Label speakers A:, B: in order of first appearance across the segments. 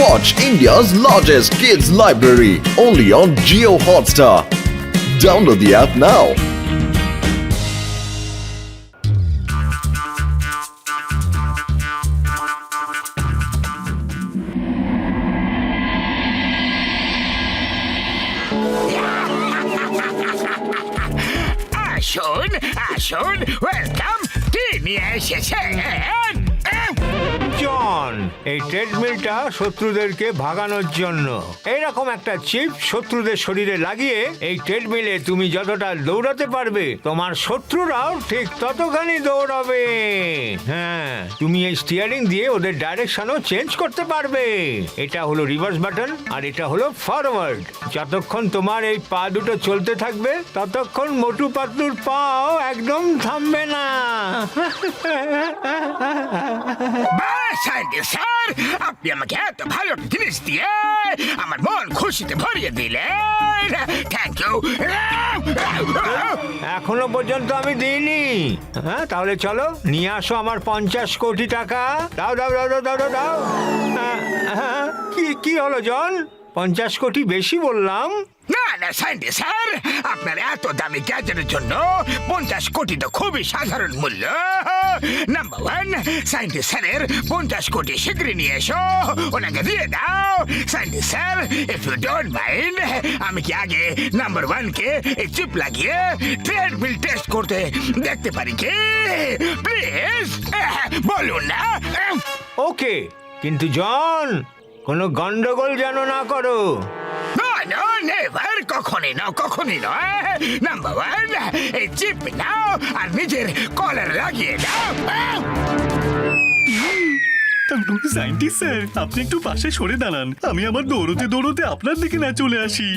A: Watch India's largest kids library only on Jio Hotstar. Download the app now.
B: আসুন আসুন welcome টি নিয়ে এসেছেন
C: জন, এই ট্রেডমিলটা শত্রুদেরকে ভাগানোর জন্য। এইরকম একটা চিপ শত্রুদের শরীরে লাগিয়ে এই ট্রেডমিলে তুমি যতটা দৌড়াতে পারবে তোমার শত্রুরাও ঠিক ততখানি দৌড়াবে। হ্যাঁ, তুমি এই স্টিয়ারিং দিয়ে ওদের ডাইরেকশনও চেঞ্জ করতে পারবে। এটা হলো রিভার্স বাটন আর এটা হলো ফরওয়ার্ড। যতক্ষণ তোমার এই পা দুটো চলতে থাকবে ততক্ষণ মোটু পাতলুর পাও একদম থামবে না।
B: স্যার, আপনি আমাকে এত ভালো জিনিস দিয়ে আমার মন খুশিতে ভরিয়ে দিলেন। Thank you.
C: এখনো পর্যন্ত আমি দিইনি। হ্যাঁ, তাহলে চলো নিয়ে আসো আমার 50 কোটি টাকা। দাও দাও দাও দাও দাও দাও। কি হলো জন? 50 কোটি বেশি বললাম?
B: না না সায়েন্টিস্ট স্যার, আপনার এত দামি গ্যাজেটের জন্য 50 কোটি তো খুবই সাধারণ মূল্য। নাম্বার ওয়ান, সায়েন্টিস্ট স্যারের 50 কোটি শীঘ্রই নিয়ে এসো, ওনাকে দিয়ে দাও। Scientist sir, if you don't mind, আমি কি আগে নাম্বার ওয়ানকে এই চিপ লাগিয়ে ট্রেডমিল টেস্ট করতে দেখতে পারি কি? প্লিজ বলুন না।
C: ওকে, কিন্তু জন কোনো গন্ডগোল যেন না করো।
B: কখনই নয়। নাম্বার ওয়ান, এই চিপ নাও আর নিজের কলার লাগিয়ে দাও।
D: সায়েন্টিস্ট স্যার, আপনি একটু পাশে সরে দাঁড়ান, আমি আমার দৌড়তে দৌড়তে আপনার দিকে না চলে আসি।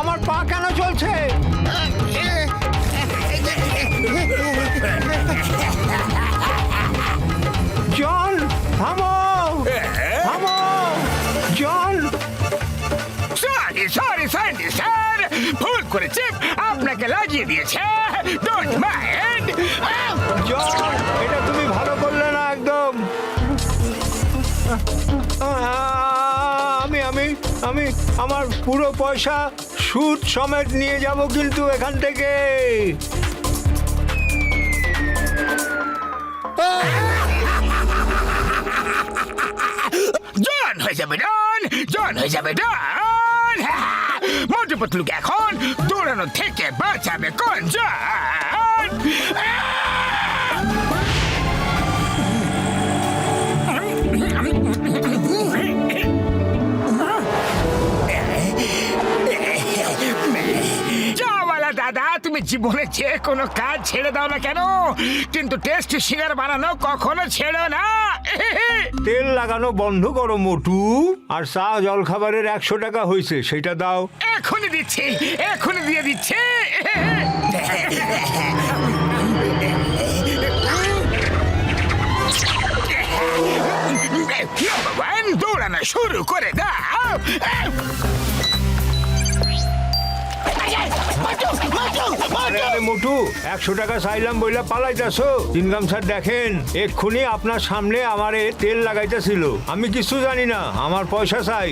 C: আমার পা কেন চলছে? জন, থামো থামো জন।
B: সরি সায়েন্টিস্ট স্যার, ভুল করে চিপ আপনাকে লাগিয়ে দিয়েছে। Don't mind.
C: জন, এটা তুমি ভালো করলে না একদম। আমি আমার পুরো পয়সা সুদ সমেত নিয়ে যাব কিন্তু এখান থেকে।
B: জন হয়ে যাবে ডন, জন হয়ে যাবে ডন। মোটু পাতলুকে এখন দৌড়ানো থেকে বাঁচাবে কোন জন? দাদা, তুমি জীবনে যে কোনো কাজ ছেড়ে দাও না কেন, কিন্তু টেস্ট সিঙ্গার বানানো কখনো ছেড়ো না।
C: তেল লাগানো বন্ধ করো মোটু, আর চা জল খাবারের 100 টাকা হয়েছে সেটা দাও।
B: এখনই দিচ্ছি, এখনই দিয়ে দিচ্ছি। দৌড়ানো শুরু করে দাও।
C: মোটু, 100 টাকা চাইলাম বইলা পালাইতেছো। ইনকাম স্যার দেখেন, এক্ষুনি আপনার সামনে আমারে তেল লাগাইতেছিল। আমি কিছু জানি না, আমার পয়সা চাই।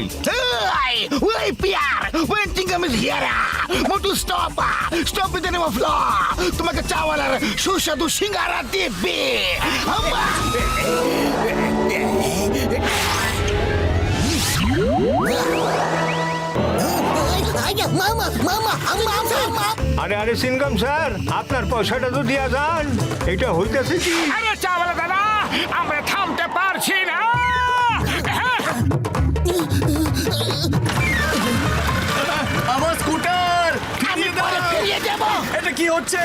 B: Wait, Pierre! When Tingam is here! Motu, stop! Stop with the name of law! তোমাকে চাওয়ালার সুস্বাদু সিঙ্গারা দিবে!
C: আরে আরে সিনকাম স্যার, আপনার পয়সাটা তো দিয়া যান। এটা হইতেছে কি?
B: আরে চাওয়ালা দাদা, আমরা থামতে পারছি না।
D: আমার স্কুটার
B: ফিরিয়ে দেব।
D: এটা কি হচ্ছে?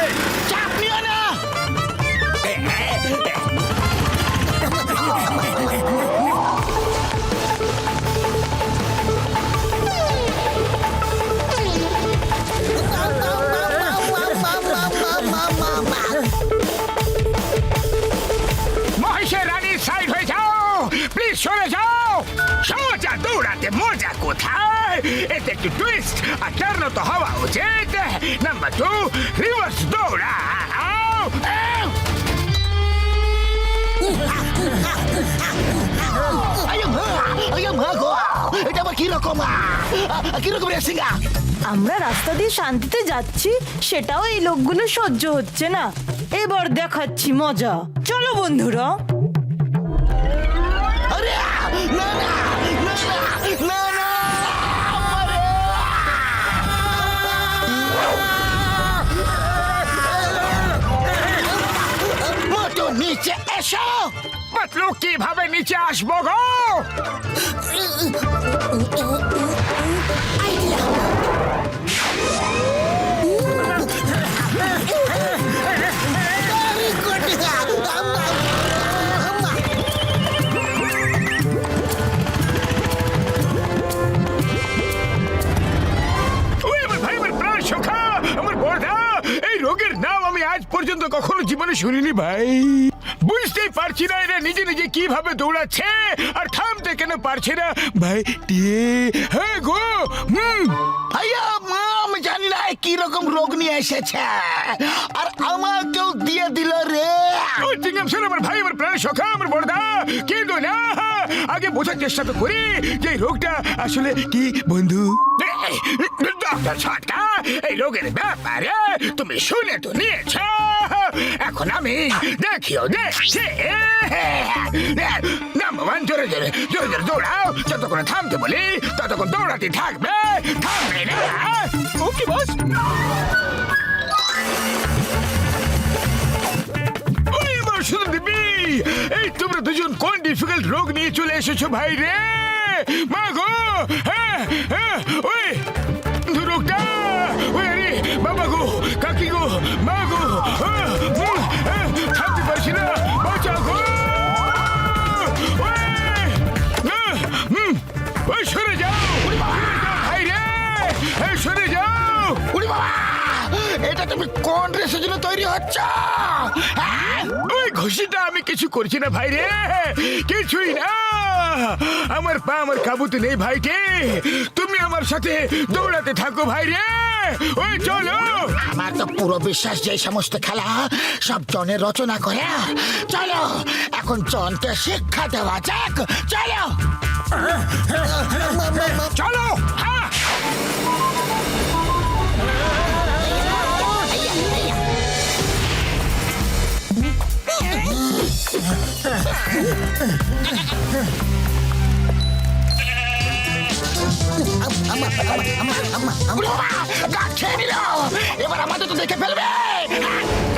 B: চাপ নিও না। মহেশের রানীর সাইড হয়ে যাও, প্লিজ সরে যাও। সোজা দৌড়াতে মজা কোথায়? এতে একটু টুইস্ট আর টার্ন তো হওয়া উচিত। নাম্বার 2, রিভার্স দৌড়াও।
E: এটা আবার কিরকম রেসিং?
F: আমরা রাস্তা দিয়ে শান্তিতে যাচ্ছি, সেটাও এই লোকগুলো সহ্য হচ্ছে না। এবার দেখাচ্ছি মজা, চলো বন্ধুরা।
E: আরে না না না না না মোটু নিচে এসো।
B: পাতলু কিভাবে নিচে আসবো গো? ওই আমার ভাই, আমার প্রাণ সখা, আমার বড়দা, এই রোগের নাম আমি আজ পর্যন্ত কখনো জীবনে শুনিনি ভাই। বুঝতেই পারছি না এরা নিজে নিজে কিভাবে দৌড়াচ্ছে আর থামতে কেন পারছে না ভাই। হ্যাঁ গো,
E: ভাইয়া মা, আমি জানি না কিরকম রোগ নিয়ে এসেছে, আর আমাকেও দিয়ে দিল রে।
B: ওই চিংগাম স্যার, আমার ভাই, আমার প্রাণ সখা, আমার বড়দা, কিন্তু না, আগে বোঝার চেষ্টা তো করি যে এই রোগটা আসলে কি বন্ধু। ডক্টর ছটকা, এই রোগের ব্যাপারে তুমি শুনে তো নিয়েছ, এখন আমি দেখিও দেখছি। নাম্বার 1, জোরে জোরে জোরে জোরে দৌড়াও, যতক্ষণ থামতে বলি ততক্ষণ দৌড়াতে থাকবে, থামবে না। ওকে বস। শুধু দিবি, এই তোমরা দুজন কোন ডিফিকাল্ট রোগ নিয়ে চলে এসেছো ভাই রে? মা গো, হ্যাঁ হ্যাঁ, ওই রোগটা, ওই আরে বাবা গো, কাকি গো, মা গো, থামতে পারছি না, বাঁচা গো। ওই সরে যাও ভাই রে, সরে যাও।
E: উড়ি বাবা, এটা তুমি কোন রেসের জন্য তৈরি হচ্ছ?
B: ওই ঘুষিটা আমি কিছু করছি না ভাই রে, কিছুই না। আমার পা আমার কাবুতে নেই ভাইকে, তুমি আমার সাথে দৌড়াতে থাকো ভাই রে। ওই চলো।
E: আমার তো পুরো বিশ্বাস যে এই সমস্ত খেলা সব জনের রচনা করে। চলো এখন জনকে শিক্ষা দেওয়া যাক, চলো
B: চলো। হ্যাঁ,
E: এবার আমাদের তো দেখে ফেলবে।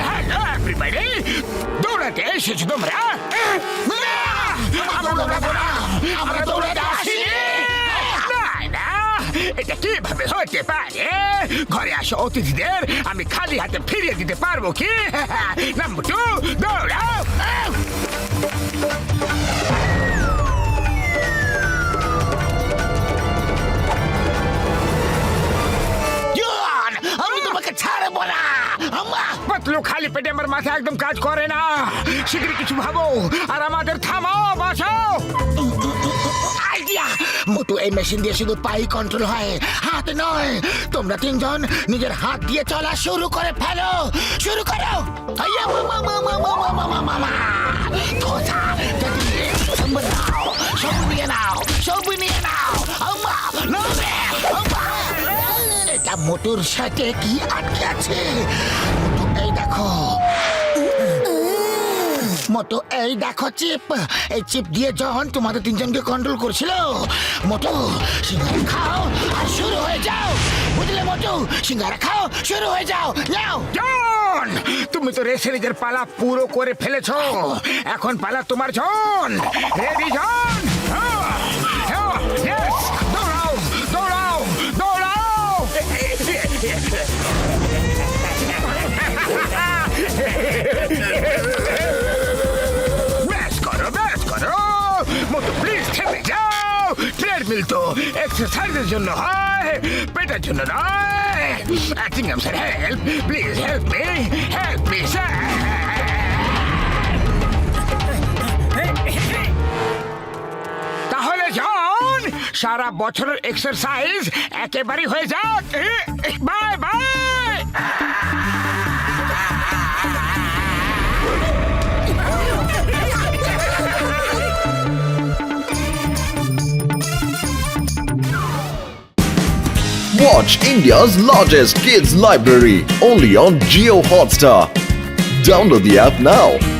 B: হ্যালো এভরিবডি, দৌড়াতে এসেছো তোমরা?
E: আমরা দৌড়াতে আসিনি।
B: না না, এটা কিভাবে হতে পারে? ঘরে আসা অতিথিদের আমি খালি হাতে ফিরিয়ে দিতে পারবো কি? নাম্বার 2, দৌড়াও।
E: আমি তোমাকে ছাড়বো না।
B: পাতলু, খালি পেটে আমার মাথা একদম কাজ করে না, শীঘ্রই কিছু ভাবো আর আমাদের থামাও, বাঁচাও।
E: আইডিয়া! মোটু, এই মেশিন দিয়ে শুধু পাই কন্ট্রোল হয়, হাত নয়। তোমরা তিনজন নিজের হাত দিয়ে চলা শুরু করে ফেলো, শুরু করো। আইয়া মামা মামা মামা মামা মামা, ধোসা যদি সব নাও, সব নিয়ে নাও, সব নিয়ে নাও। আম্মা নবে, আম্মা। এটা মোটুর সাথে কি আটকে আছে? মোটু, এই দেখো, মোটু এই দেখো চিপ। এই চিপ দিয়ে যখন তোমাদের তিনজনকে কন্ট্রোল করছিল, মোটু সিঙ্গারা খাও আর শুরু হয়ে যাও, বুঝলে মোটু? সিঙ্গারা খাও, শুরু হয়ে যাও, যাও।
B: জন, তুমি তো রেসে নিজের পালা পুরো করে ফেলেছো, এখন পালা তোমার। জন রেডি? জন, ইয়েস, দৌড়াও দৌড়াও দৌড়াও। ব্যাস করো, ব্যাস করো। মোটু প্লিজ থেমে যাও। ট্রেডমিল তো এক্সারসাইজের জন্য হয়, পেটের জন্য নয়। Chewing gum sir, help please, help me sir. তাহলে জন, সারা বছরের এক্সারসাইজ একেবারে হয়ে যাক। Bye bye.
A: Watch India's largest kids library only on Geo Hotstar. Download the app now.